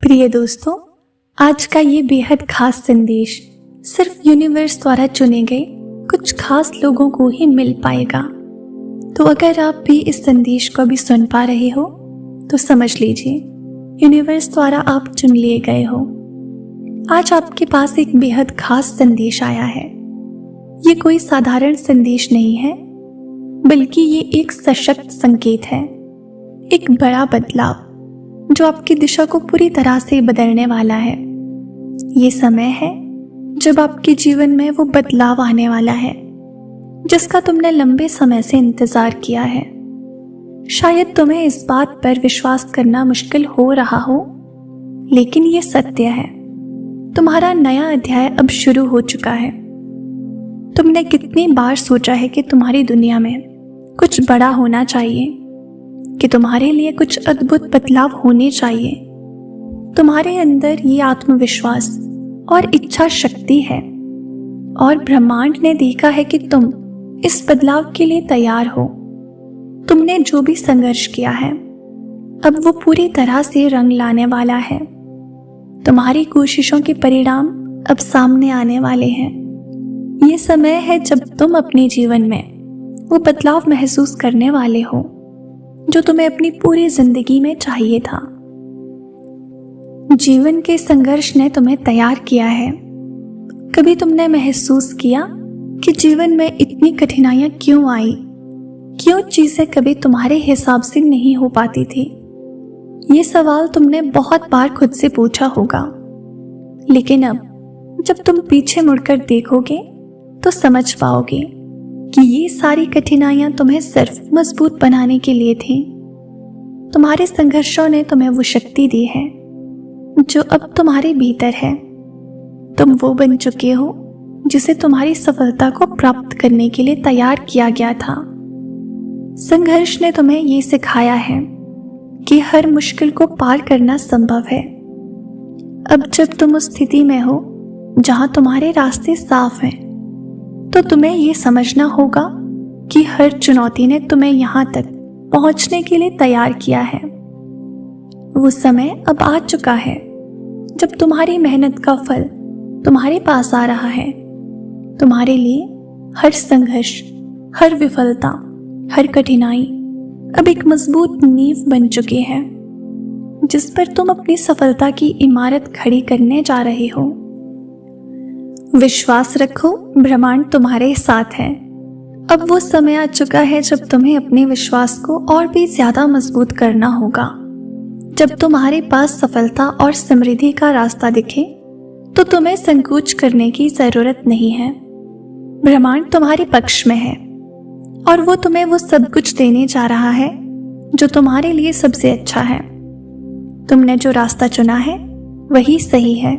प्रिय दोस्तों, आज का ये बेहद खास संदेश सिर्फ यूनिवर्स द्वारा चुने गए कुछ खास लोगों को ही मिल पाएगा। तो अगर आप भी इस संदेश को अभी सुन पा रहे हो तो समझ लीजिए यूनिवर्स द्वारा आप चुन लिए गए हो। आज आपके पास एक बेहद खास संदेश आया है। ये कोई साधारण संदेश नहीं है, बल्कि ये एक सशक्त संकेत है, एक बड़ा बदलाव जो आपकी दिशा को पूरी तरह से बदलने वाला है। ये समय है जब आपके जीवन में वो बदलाव आने वाला है जिसका तुमने लंबे समय से इंतजार किया है। शायद तुम्हें इस बात पर विश्वास करना मुश्किल हो रहा हो, लेकिन ये सत्य है। तुम्हारा नया अध्याय अब शुरू हो चुका है। तुमने कितनी बार सोचा है कि तुम्हारी दुनिया में कुछ बड़ा होना चाहिए, कि तुम्हारे लिए कुछ अद्भुत बदलाव होने चाहिए। तुम्हारे अंदर ये आत्मविश्वास और इच्छा शक्ति है, और ब्रह्मांड ने देखा है कि तुम इस बदलाव के लिए तैयार हो। तुमने जो भी संघर्ष किया है अब वो पूरी तरह से रंग लाने वाला है। तुम्हारी कोशिशों के परिणाम अब सामने आने वाले हैं। ये समय है जब तुम अपने जीवन में वो बदलाव महसूस करने वाले हो जो तुम्हें अपनी पूरी जिंदगी में चाहिए था। जीवन के संघर्ष ने तुम्हें तैयार किया है। कभी तुमने महसूस किया कि जीवन में इतनी कठिनाइयां क्यों आई, क्यों चीजें कभी तुम्हारे हिसाब से नहीं हो पाती थी? ये सवाल तुमने बहुत बार खुद से पूछा होगा, लेकिन अब जब तुम पीछे मुड़कर देखोगे तो समझ पाओगे कि ये सारी कठिनाइयां तुम्हें सिर्फ मजबूत बनाने के लिए थी। तुम्हारे संघर्षों ने तुम्हें वो शक्ति दी है जो अब तुम्हारे भीतर है। तुम वो बन चुके हो जिसे तुम्हारी सफलता को प्राप्त करने के लिए तैयार किया गया था। संघर्ष ने तुम्हें ये सिखाया है कि हर मुश्किल को पार करना संभव है। अब जब तुम उस स्थिति में हो जहां तुम्हारे रास्ते साफ हैं, तो तुम्हें ये समझना होगा कि हर चुनौती ने तुम्हें यहाँ तक पहुँचने के लिए तैयार किया है। वो समय अब आ चुका है जब तुम्हारी मेहनत का फल तुम्हारे पास आ रहा है। तुम्हारे लिए हर संघर्ष, हर विफलता, हर कठिनाई अब एक मजबूत नींव बन चुकी है जिस पर तुम अपनी सफलता की इमारत खड़ी करने जा रहे हो। विश्वास रखो, ब्रह्मांड तुम्हारे साथ है। अब वो समय आ चुका है जब तुम्हें अपने विश्वास को और भी ज्यादा मजबूत करना होगा। जब तुम्हारे पास सफलता और समृद्धि का रास्ता दिखे तो तुम्हें संकोच करने की जरूरत नहीं है। ब्रह्मांड तुम्हारे पक्ष में है और वो तुम्हें वो सब कुछ देने जा रहा है जो तुम्हारे लिए सबसे अच्छा है। तुमने जो रास्ता चुना है वही सही है,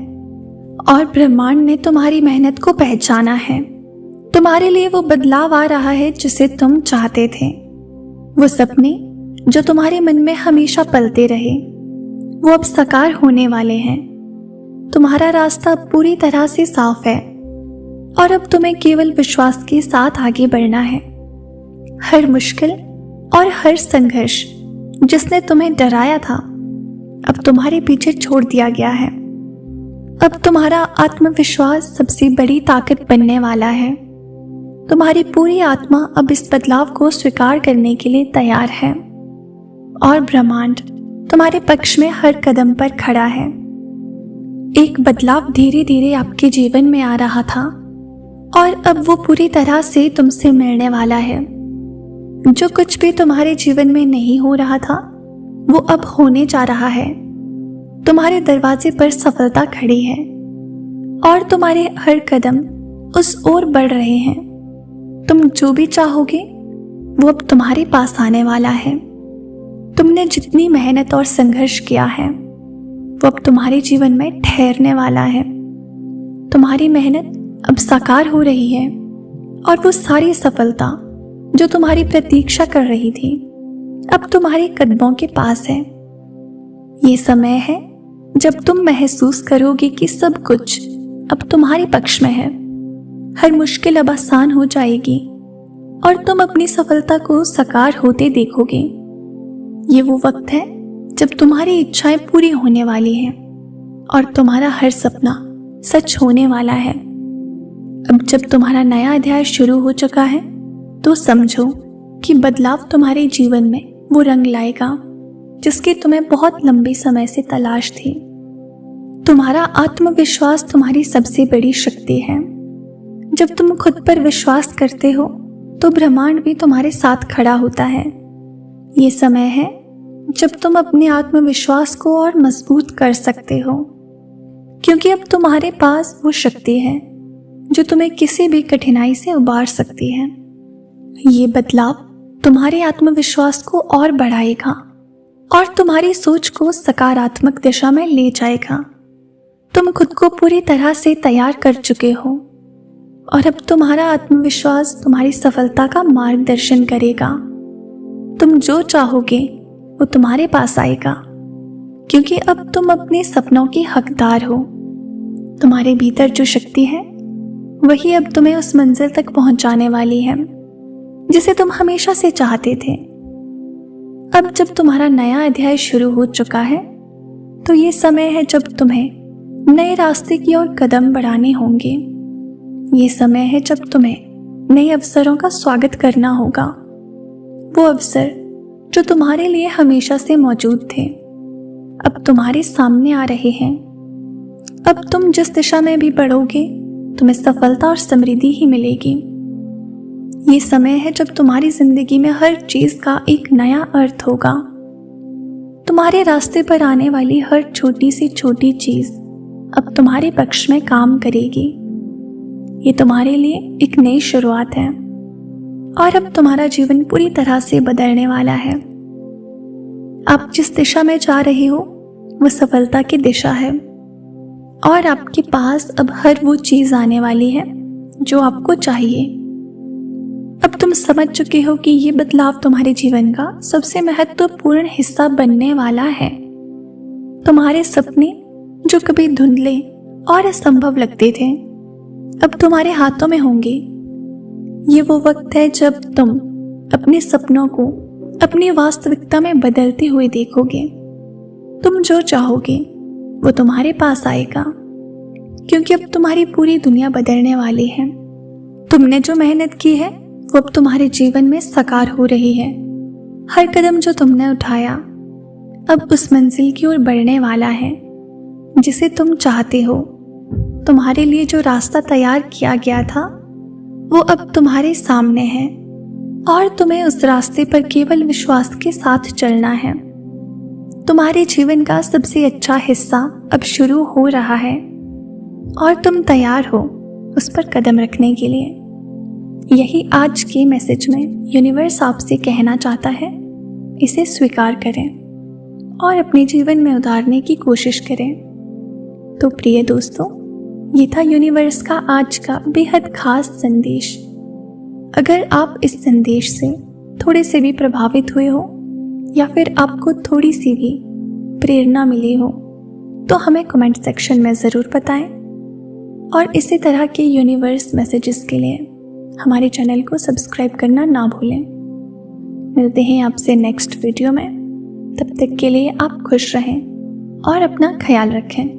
और ब्रह्मांड ने तुम्हारी मेहनत को पहचाना है। तुम्हारे लिए वो बदलाव आ रहा है जिसे तुम चाहते थे। वो सपने जो तुम्हारे मन में हमेशा पलते रहे वो अब साकार होने वाले हैं। तुम्हारा रास्ता पूरी तरह से साफ है और अब तुम्हें केवल विश्वास के साथ आगे बढ़ना है। हर मुश्किल और हर संघर्ष जिसने तुम्हें डराया था अब तुम्हारे पीछे छोड़ दिया गया है। अब तुम्हारा आत्मविश्वास सबसे बड़ी ताकत बनने वाला है। तुम्हारी पूरी आत्मा अब इस बदलाव को स्वीकार करने के लिए तैयार है, और ब्रह्मांड तुम्हारे पक्ष में हर कदम पर खड़ा है। एक बदलाव धीरे धीरे आपके जीवन में आ रहा था और अब वो पूरी तरह से तुमसे मिलने वाला है। जो कुछ भी तुम्हारे जीवन में नहीं हो रहा था वो अब होने जा रहा है। तुम्हारे दरवाजे पर सफलता खड़ी है और तुम्हारे हर कदम उस ओर बढ़ रहे हैं। तुम जो भी चाहोगे वो अब तुम्हारे पास आने वाला है। तुमने जितनी मेहनत और संघर्ष किया है वो अब तुम्हारे जीवन में ठहरने वाला है। तुम्हारी मेहनत अब साकार हो रही है, और वो सारी सफलता जो तुम्हारी प्रतीक्षा कर रही थी अब तुम्हारे कदमों के पास है। ये समय है जब तुम महसूस करोगे कि सब कुछ अब तुम्हारे पक्ष में है। हर मुश्किल अब आसान हो जाएगी और तुम अपनी सफलता को साकार होते देखोगे। ये वो वक्त है जब तुम्हारी इच्छाएं पूरी होने वाली हैं। और तुम्हारा हर सपना सच होने वाला है। अब जब तुम्हारा नया अध्याय शुरू हो चुका है तो समझो कि बदलाव तुम्हारे जीवन में वो रंग लाएगा जिसकी तुम्हें बहुत लंबे समय से तलाश थी। तुम्हारा आत्मविश्वास तुम्हारी सबसे बड़ी शक्ति है। जब तुम खुद पर विश्वास करते हो तो ब्रह्मांड भी तुम्हारे साथ खड़ा होता है। ये समय है जब तुम अपने आत्मविश्वास को और मजबूत कर सकते हो, क्योंकि अब तुम्हारे पास वो शक्ति है जो तुम्हें किसी भी कठिनाई से उबार सकती है। ये बदलाव तुम्हारे आत्मविश्वास को और बढ़ाएगा और तुम्हारी सोच को सकारात्मक दिशा में ले जाएगा। तुम खुद को पूरी तरह से तैयार कर चुके हो और अब तुम्हारा आत्मविश्वास तुम्हारी सफलता का मार्गदर्शन करेगा। तुम जो चाहोगे वो तुम्हारे पास आएगा, क्योंकि अब तुम अपने सपनों की हकदार हो। तुम्हारे भीतर जो शक्ति है वही अब तुम्हें उस मंजिल तक पहुंचाने वाली है जिसे तुम हमेशा से चाहते थे। अब जब तुम्हारा नया अध्याय शुरू हो चुका है तो ये समय है जब तुम्हें नए रास्ते की ओर कदम बढ़ाने होंगे। ये समय है जब तुम्हें नए अवसरों का स्वागत करना होगा, वो अवसर जो तुम्हारे लिए हमेशा से मौजूद थे अब तुम्हारे सामने आ रहे हैं। अब तुम जिस दिशा में भी बढ़ोगे तुम्हें सफलता और समृद्धि ही मिलेगी। ये समय है जब तुम्हारी जिंदगी में हर चीज का एक नया अर्थ होगा। तुम्हारे रास्ते पर आने वाली हर छोटी से छोटी चीज अब तुम्हारे पक्ष में काम करेगी। ये तुम्हारे लिए एक नई शुरुआत है और अब तुम्हारा जीवन पूरी तरह से बदलने वाला है। आप जिस दिशा में जा रहे हो वो सफलता की दिशा है और आपके पास अब हर वो चीज आने वाली है जो आपको चाहिए। अब तुम समझ चुके हो कि ये बदलाव तुम्हारे जीवन का सबसे महत्वपूर्ण हिस्सा बनने वाला है। तुम्हारे सपने जो कभी धुंधले और असंभव लगते थे अब तुम्हारे हाथों में होंगे। ये वो वक्त है जब तुम अपने सपनों को अपनी वास्तविकता में बदलते हुए देखोगे। तुम जो चाहोगे वो तुम्हारे पास आएगा, क्योंकि अब तुम्हारी पूरी दुनिया बदलने वाली है। तुमने जो मेहनत की है वो अब तुम्हारे जीवन में साकार हो रही है। हर कदम जो तुमने उठाया अब उस मंजिल की ओर बढ़ने वाला है जिसे तुम चाहते हो। तुम्हारे लिए जो रास्ता तैयार किया गया था वो अब तुम्हारे सामने है और तुम्हें उस रास्ते पर केवल विश्वास के साथ चलना है। तुम्हारे जीवन का सबसे अच्छा हिस्सा अब शुरू हो रहा है और तुम तैयार हो उस पर कदम रखने के लिए। यही आज के मैसेज में यूनिवर्स आपसे कहना चाहता है, इसे स्वीकार करें और अपने जीवन में उतारने की कोशिश करें। तो प्रिय दोस्तों, ये था यूनिवर्स का आज का बेहद खास संदेश। अगर आप इस संदेश से थोड़े से भी प्रभावित हुए हो या फिर आपको थोड़ी सी भी प्रेरणा मिली हो तो हमें कमेंट सेक्शन में ज़रूर बताएं और इसी तरह के यूनिवर्स मैसेजेस के लिए हमारे चैनल को सब्सक्राइब करना ना भूलें। मिलते हैं आपसे नेक्स्ट वीडियो में। तब तक के लिए आप खुश रहें और अपना ख्याल रखें।